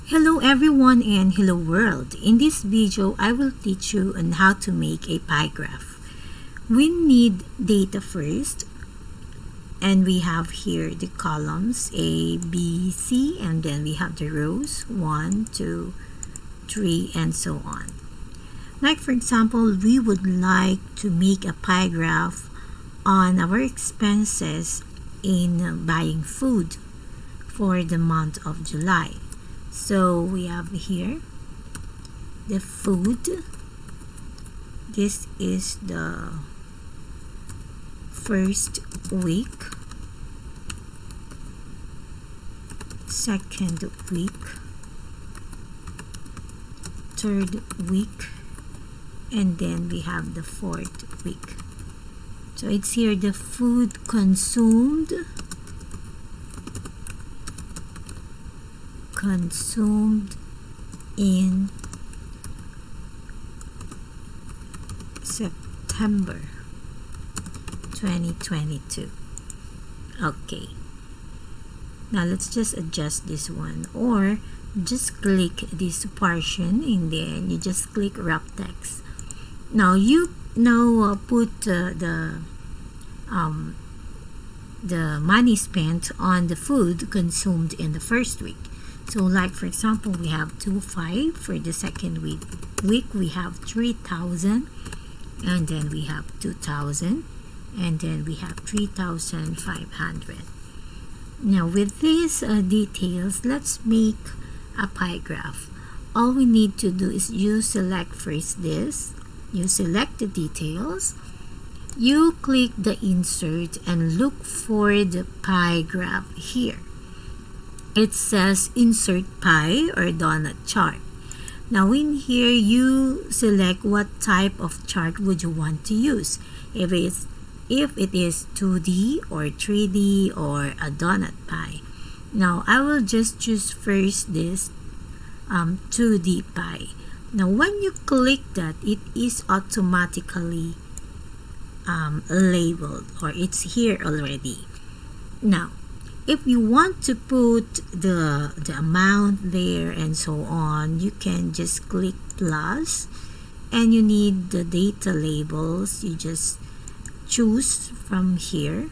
Hello everyone and hello world. In this video, I will teach you on how to make a pie graph. We need data first, and we have here the columns A, B, C, and then we have the rows 1, 2, 3, and so on. Like for example, we would like to make a pie graph on our expenses in buying food for the month of July. So we have here the food. This is the first week, second week, third week, and then we have the fourth week. So it's here the food consumed in September 2022. Okay, now let's just adjust this one, or just click this portion and then you just click wrap text. Now you put the money spent on the food consumed in the first week. So like for example, we have 2,500. For the second week we have 3,000, and then we have 2,000, and then we have 3,500. Now with these details, let's make a pie graph. All we need to do is you select first this, you select the details, you click the insert and look for the pie graph here. It says insert pie or donut chart. Now in here you select what type of chart would you want to use. If it is 2D or 3D or a donut pie. Now I will just choose first this 2D pie. Now when you click that, it is automatically labeled, or it's here already. Now if you want to put the amount there and so on, you can just click plus, and you need the data labels. You just choose from here.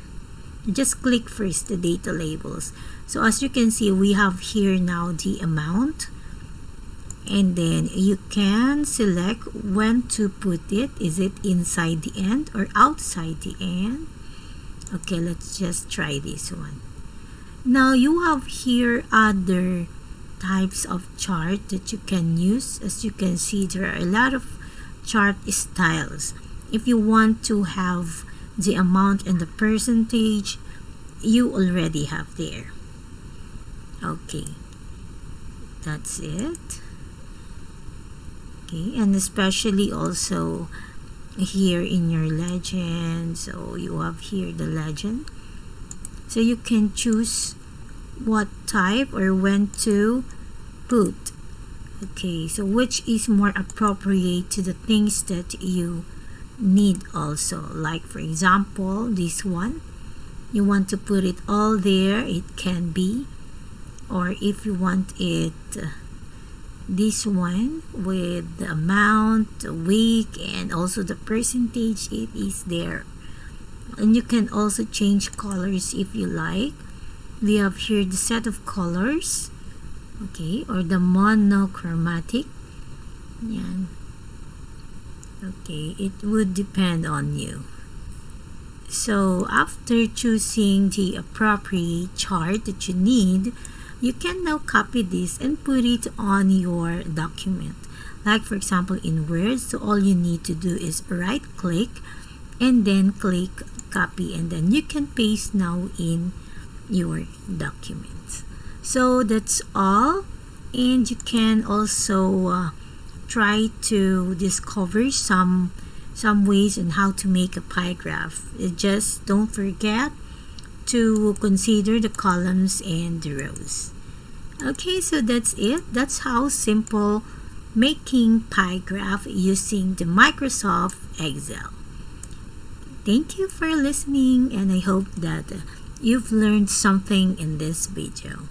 You just click first the data labels. So as you can see, we have here now the amount, and then you can select when to put it. Is it inside the end or outside the end? Okay, let's just try this one. Now you have here other types of chart that you can use. As you can see, there are a lot of chart styles. If you want to have the amount and the percentage, you already have there. Okay, that's it. Okay, and especially also here in your legend, so you have here the legend. So you can choose what type or when to put. Okay, so which is more appropriate to the things that you need also. Like for example, this one, you want to put it all there, it can be. Or if you want it this one with the amount, the week, and also the percentage, it is there. And you can also change colors if you like. We have here the set of colors, okay, or the monochromatic. Yeah. Okay, it would depend on you. So after choosing the appropriate chart that you need, you can now copy this and put it on your document. Like for example in Word, so all you need to do is right click and then click copy, and then you can paste now in your document. So that's all, and you can also try to discover some ways on how to make a pie graph. Just don't forget to consider the columns and the rows. Okay, so that's it. That's how simple making pie graph using the Microsoft Excel. Thank you for listening, and I hope that you've learned something in this video.